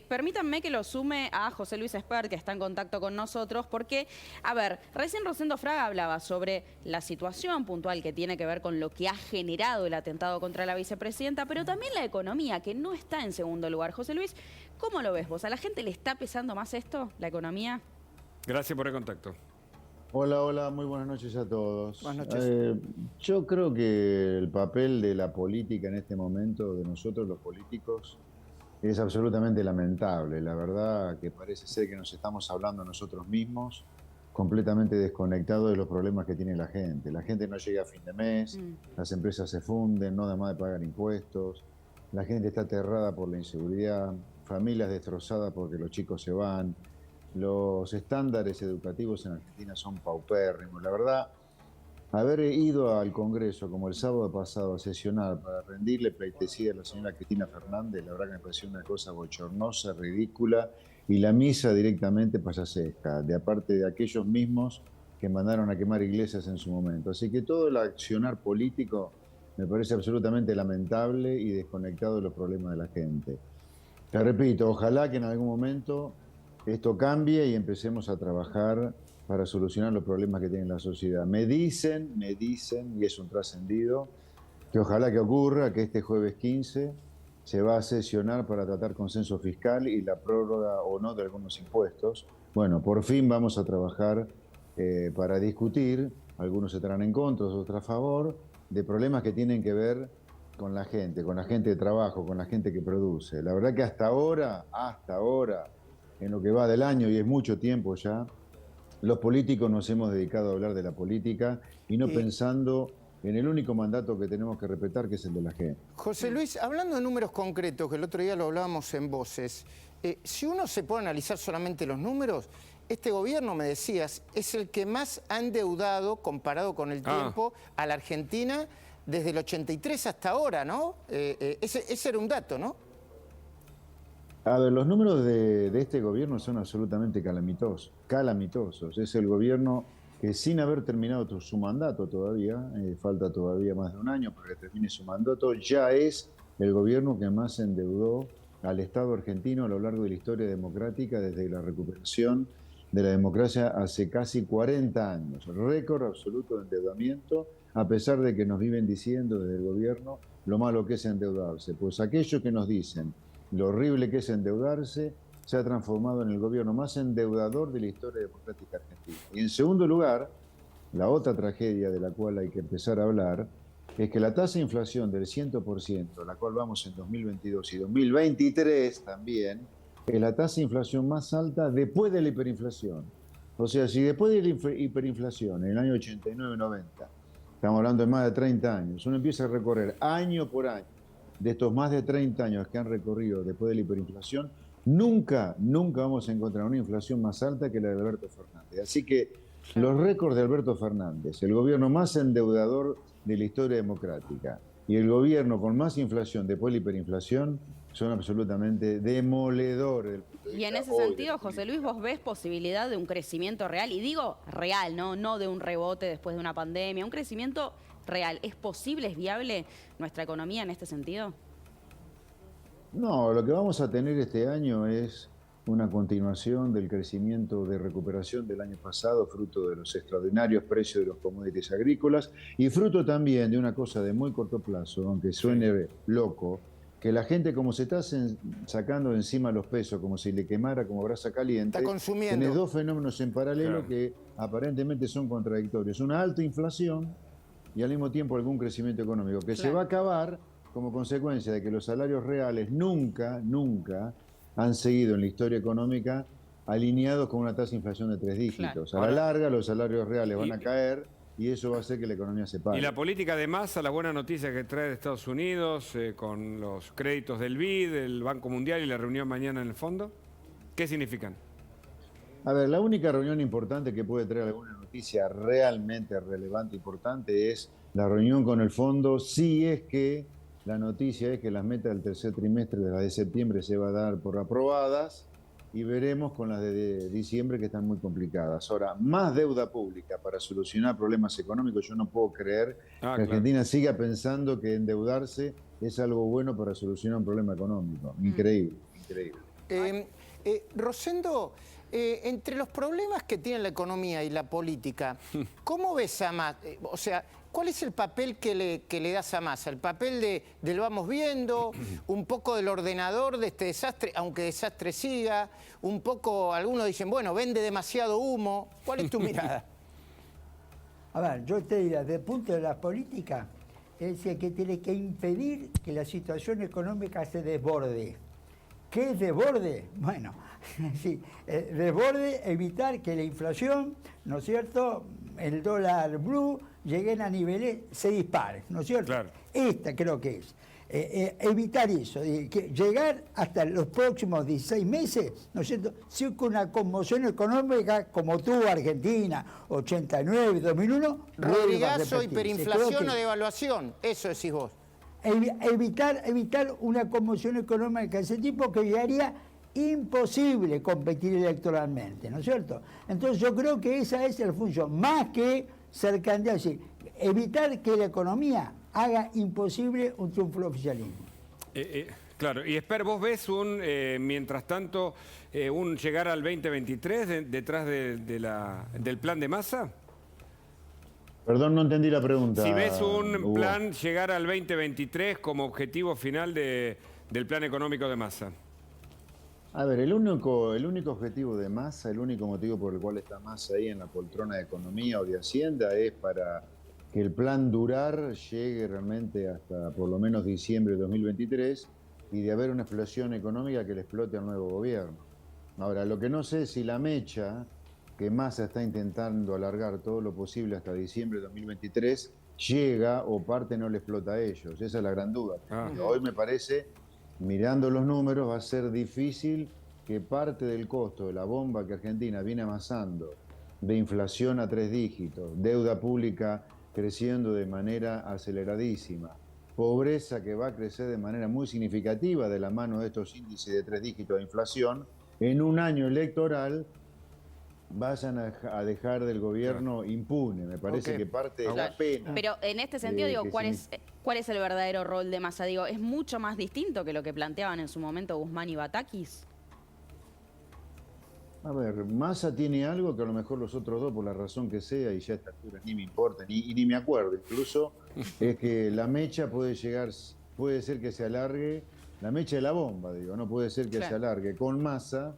Permítanme que lo sume a José Luis Espert, que está en contacto con nosotros, porque, a ver, recién Rosendo Fraga hablaba sobre la situación puntual que tiene que ver con lo que ha generado el atentado contra la vicepresidenta, pero también la economía, que no está en segundo lugar. José Luis, ¿cómo lo ves vos? ¿A la gente le está pesando más esto, la economía? Gracias por el contacto. Hola, hola, muy buenas noches a todos. Buenas noches. Yo creo que el papel de la política en este momento, de nosotros los políticos, es absolutamente lamentable. La verdad que parece ser que nos estamos hablando nosotros mismos, completamente desconectados de los problemas que tiene la gente. La gente no llega a fin de mes, las empresas se funden, no da más de pagar impuestos, la gente está aterrada por la inseguridad, familias destrozadas porque los chicos se van. Los estándares educativos en Argentina son paupérrimos. La verdad, haber ido al Congreso como el sábado pasado a sesionar para rendirle pleitesía a la señora Cristina Fernández, la verdad que me pareció una cosa bochornosa, ridícula, y la misa directamente payasesca, de aparte de aquellos mismos que mandaron a quemar iglesias en su momento. Así que todo el accionar político me parece absolutamente lamentable y desconectado de los problemas de la gente. Te repito, ojalá que en algún momento esto cambie y empecemos a trabajar para solucionar los problemas que tiene la sociedad. Me dicen, y es un trascendido, que ojalá que ocurra, que este jueves 15 se va a sesionar para tratar consenso fiscal y la prórroga o no de algunos impuestos. Bueno, por fin vamos a trabajar para discutir, algunos estarán en contra, otros a favor, de problemas que tienen que ver con la gente de trabajo, con la gente que produce. La verdad que hasta ahora, en lo que va del año, y es mucho tiempo ya, los políticos nos hemos dedicado a hablar de la política y no pensando en el único mandato que tenemos que respetar, que es el de la gente. José Luis, hablando de números concretos, que el otro día lo hablábamos en Voces, si uno se puede analizar solamente los números, este gobierno, me decías, es el que más ha endeudado, comparado con el tiempo, a la Argentina desde el 83 hasta ahora, ¿no? Ese era un dato, ¿no? A ver, los números de este gobierno son absolutamente calamitosos. Es el gobierno que, sin haber terminado su mandato todavía, falta todavía más de un año para que termine su mandato, ya es el gobierno que más endeudó al Estado argentino a lo largo de la historia democrática desde la recuperación de la democracia hace casi 40 años. Récord absoluto de endeudamiento, a pesar de que nos viven diciendo desde el gobierno lo malo que es endeudarse. Pues aquellos que nos dicen lo horrible que es endeudarse se ha transformado en el gobierno más endeudador de la historia democrática argentina. Y en segundo lugar, la otra tragedia de la cual hay que empezar a hablar es que la tasa de inflación del 100%, la cual vamos en 2022 y 2023 también, es la tasa de inflación más alta después de la hiperinflación. O sea, si después de la hiperinflación, en el año 89-90, estamos hablando de más de 30 años, uno empieza a recorrer año por año de estos más de 30 años que han recorrido después de la hiperinflación, nunca vamos a encontrar una inflación más alta que la de Alberto Fernández. Así que los récords de Alberto Fernández, el gobierno más endeudador de la historia democrática y el gobierno con más inflación después de la hiperinflación, son absolutamente demoledores. Y en ese sentido, José Luis, ¿vos ves posibilidad de un crecimiento real? Y digo real, no de un rebote después de una pandemia, un crecimiento real. ¿Es posible, es viable nuestra economía en este sentido? No, lo que vamos a tener este año es una continuación del crecimiento de recuperación del año pasado, fruto de los extraordinarios precios de los commodities agrícolas y fruto también de una cosa de muy corto plazo, aunque suene loco, que la gente, como se está sacando de encima los pesos, como si le quemara como brasa caliente, está consumiendo. tiene dos fenómenos en paralelo que aparentemente son contradictorios. Una alta inflación y al mismo tiempo algún crecimiento económico que se va a acabar como consecuencia de que los salarios reales nunca han seguido en la historia económica alineados con una tasa de inflación de 3 dígitos. A la larga los salarios reales van a caer y eso va a hacer que la economía se pare. Y la política de Massa, la buena noticia que trae de Estados Unidos, con los créditos del BID, el Banco Mundial y la reunión mañana en el fondo, ¿qué significan? A ver, la única reunión importante que puede traer alguna noticia realmente relevante, importante, es la reunión con el fondo, si es que la noticia es que las metas del tercer trimestre de la de septiembre se va a dar por aprobadas y veremos con las de diciembre que están muy complicadas. Ahora, más deuda pública para solucionar problemas económicos, yo no puedo creer que Argentina siga pensando que endeudarse es algo bueno para solucionar un problema económico. Increíble. Rosendo, entre los problemas que tiene la economía y la política, ¿cómo ves a Massa? O sea, ¿cuál es el papel que le das a Massa? ¿El papel del vamos viendo? ¿Un poco del ordenador de este desastre, aunque desastre siga? ¿Un poco, algunos dicen, bueno, vende demasiado humo? ¿Cuál es tu mirada? A ver, yo te diría, desde el punto de la política, es el que tiene que impedir que la situación económica se desborde. ¿Qué es desborde? Bueno, sí, desborde, evitar que la inflación, ¿no es cierto?, el dólar blue lleguen a niveles, se disparen, ¿no es cierto? Claro. Esta creo que es. Evitar eso, llegar hasta los próximos 16 meses, ¿no es cierto?, sí, con una conmoción económica como tuvo Argentina, 89, 2001. Rodrigazo, hiperinflación o devaluación, eso decís vos. Evitar una conmoción económica de ese tipo que llegaría imposible competir electoralmente, ¿no es cierto? Entonces yo creo que esa es la función, más que ser candidato, es decir, evitar que la economía haga imposible un triunfo del oficialismo. Claro, y Esper, ¿vos ves mientras tanto, un llegar al 2023 detrás del plan de Massa? Perdón, no entendí la pregunta. Si ves un Hugo. plan llegar al 2023 como objetivo final del plan económico de Massa. A ver, el único objetivo de Massa, el único motivo por el cual está Massa ahí en la poltrona de Economía o de Hacienda es para que el plan durar llegue realmente hasta por lo menos diciembre de 2023 y de haber una explosión económica que le explote al nuevo gobierno. Ahora, lo que no sé es si la mecha que Massa está intentando alargar todo lo posible hasta diciembre de 2023 llega o parte no le explota a ellos. Esa es la gran duda. Hoy me parece, mirando los números, va a ser difícil que parte del costo de la bomba que Argentina viene amasando, de inflación a 3 dígitos, deuda pública creciendo de manera aceleradísima, pobreza que va a crecer de manera muy significativa de la mano de estos índices de 3 dígitos de inflación, en un año electoral vayan a dejar del gobierno impune. Me parece que parte de la pena. Pero en este sentido, digo, ¿cuál es el verdadero rol de Massa? Digo, ¿es mucho más distinto que lo que planteaban en su momento Guzmán y Batakis? A ver, Massa tiene algo que a lo mejor los otros dos, por la razón que sea, y ya a esta altura ni me importa, ni me acuerdo incluso, es que la mecha puede ser que se alargue, la mecha de la bomba, digo, no puede ser que se alargue con Massa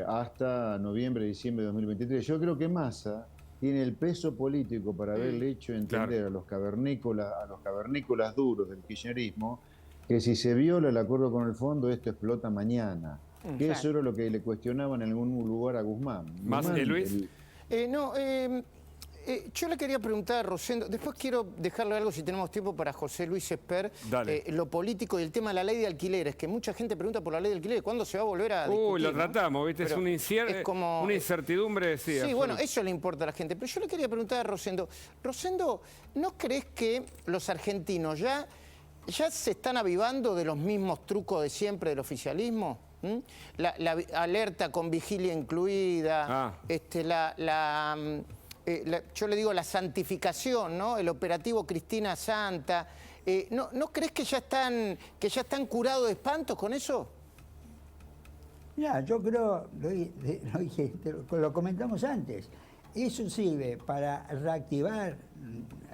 hasta noviembre, diciembre de 2023. Yo creo que Massa tiene el peso político para haberle hecho entender a los cavernícolas duros del kirchnerismo que si se viola el acuerdo con el fondo, esto explota mañana. Que eso era lo que le cuestionaban en algún lugar a Guzmán. ¿Más de Luis? Yo le quería preguntar a Rosendo, después quiero dejarle algo si tenemos tiempo para José Luis Esper, lo político y el tema de la ley de alquileres, que mucha gente pregunta por la ley de alquileres, ¿cuándo se va a volver a discutir? Lo tratamos, ¿viste? Pero es como una incertidumbre. Sí, bueno, eso le importa a la gente. Pero yo le quería preguntar a Rosendo, ¿no crees que los argentinos ya se están avivando de los mismos trucos de siempre del oficialismo? La alerta con vigilia incluida, yo le digo la santificación, ¿no? El operativo Cristina Santa. ¿No crees que ya están curados de espantos con eso? Mira, yo creo, lo comentamos antes, eso sirve para reactivar,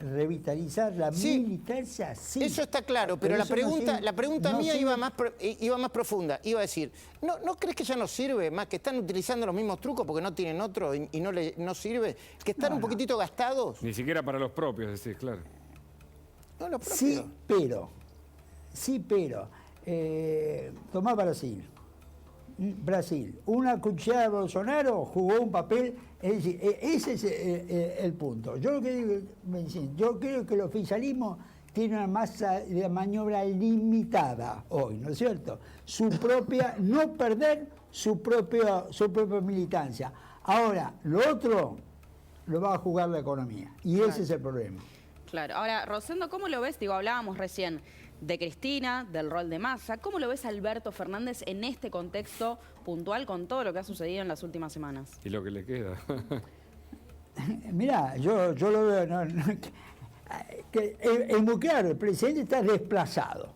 revitalizar la militancia, sí. Eso está claro, pero la pregunta mía iba más profunda. Iba a decir, ¿no crees que ya no sirve más, que están utilizando los mismos trucos porque no tienen otro y no sirve? ¿Que están un poquitito gastados? Ni siquiera para los propios, decís, claro. No, los propios. Sí, pero. Tomá Brasil. Una cuchillada de Bolsonaro jugó un papel, es decir, ese es el punto. Yo creo que el oficialismo tiene una masa de maniobra limitada hoy, ¿no es cierto? No perder su propia militancia. Ahora, lo otro lo va a jugar la economía, y ese es el problema. Claro. Ahora, Rosendo, ¿cómo lo ves? Digo, hablábamos recién de Cristina, del rol de Massa. ¿Cómo lo ves a Alberto Fernández en este contexto puntual con todo lo que ha sucedido en las últimas semanas? Y lo que le queda. Mirá, yo lo veo, es muy claro, el presidente está desplazado.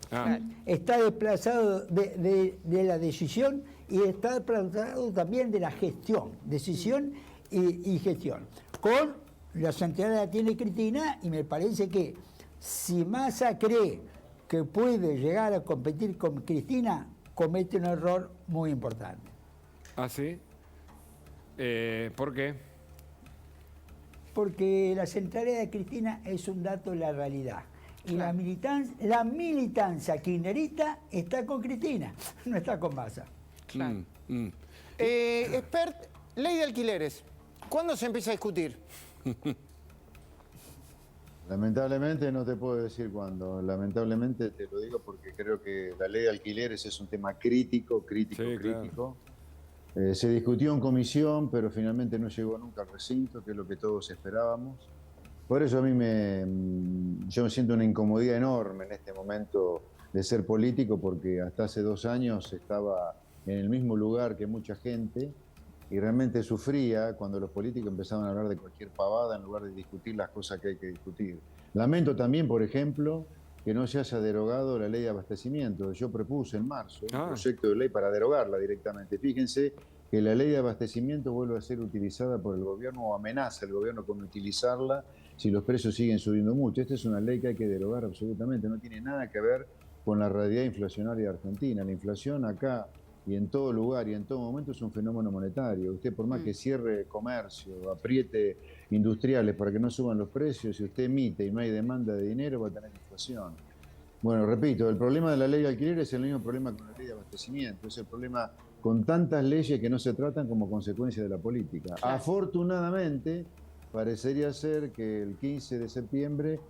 Está desplazado de la decisión y está tratado también de la gestión, decisión y gestión. Con la centralidad la tiene Cristina, y me parece que si Massa cree que puede llegar a competir con Cristina, comete un error muy importante. ¿Ah, sí? ¿Por qué? Porque la centralidad de Cristina es un dato de la realidad. Y la militancia kirchnerista está con Cristina, no está con Massa. Claro. Expert, ley de alquileres. ¿Cuándo se empieza a discutir? Lamentablemente no te puedo decir cuándo. Lamentablemente te lo digo porque creo que la ley de alquileres es un tema crítico. Sí, Crítico. Se discutió en comisión, pero finalmente no llegó nunca al recinto, que es lo que todos esperábamos. Por eso a mí yo me siento una incomodidad enorme en este momento de ser político, porque hasta hace 2 años estaba en el mismo lugar que mucha gente y realmente sufría cuando los políticos empezaban a hablar de cualquier pavada en lugar de discutir las cosas que hay que discutir. Lamento también, por ejemplo, que no se haya derogado la ley de abastecimiento. Yo propuse en marzo un proyecto de ley para derogarla directamente. Fíjense que la ley de abastecimiento vuelve a ser utilizada por el gobierno, o amenaza el gobierno con utilizarla si los precios siguen subiendo mucho. Esta es una ley que hay que derogar absolutamente. No tiene nada que ver con la realidad inflacionaria de Argentina. La inflación acá y en todo lugar y en todo momento es un fenómeno monetario. Usted, por más que cierre comercio, apriete industriales para que no suban los precios, si usted emite y no hay demanda de dinero, va a tener inflación. Bueno, repito, el problema de la ley de alquiler es el mismo problema con la ley de abastecimiento. Es el problema con tantas leyes que no se tratan como consecuencia de la política. Claro. Afortunadamente, parecería ser que el 15 de septiembre,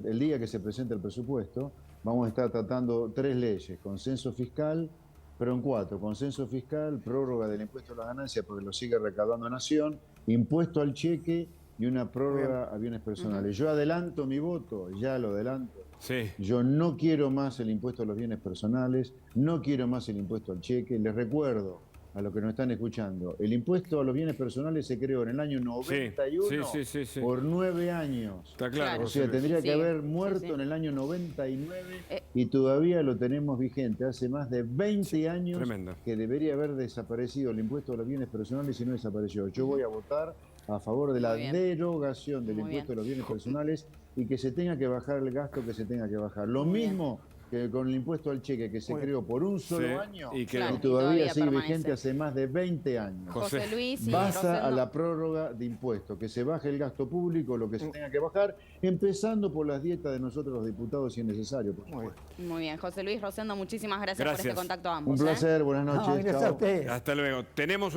el día que se presenta el presupuesto, vamos a estar tratando 3 leyes: consenso fiscal, pero en 4, consenso fiscal, prórroga del impuesto a la ganancia porque lo sigue recaudando Nación, impuesto al cheque y una prórroga a bienes personales. Yo adelanto mi voto, ya lo adelanto. Sí. Yo no quiero más el impuesto a los bienes personales, no quiero más el impuesto al cheque. Les recuerdo a los que nos están escuchando, el impuesto a los bienes personales se creó en el año 91 sí. por 9 años. Está claro. O sea, tendría que haber muerto en el año 99 y todavía lo tenemos vigente. Hace más de 20 años Tremendo. que debería haber desaparecido el impuesto a los bienes personales y no desapareció. Yo voy a votar a favor de la derogación del impuesto a los bienes personales y que se tenga que bajar el gasto que se tenga que bajar. Lo mismo que con el impuesto al cheque, que se creó por un solo año y todavía sigue vigente hace más de 20 años. José Luis, Basta a la prórroga de impuestos, que se baje el gasto público, lo que se tenga que bajar, empezando por las dietas de nosotros los diputados si es necesario, por supuesto. Muy bien, José Luis Rosendo, muchísimas gracias por este contacto a ambos. Un placer, buenas noches. No, gracias a chao. ustedes. Hasta luego. Tenemos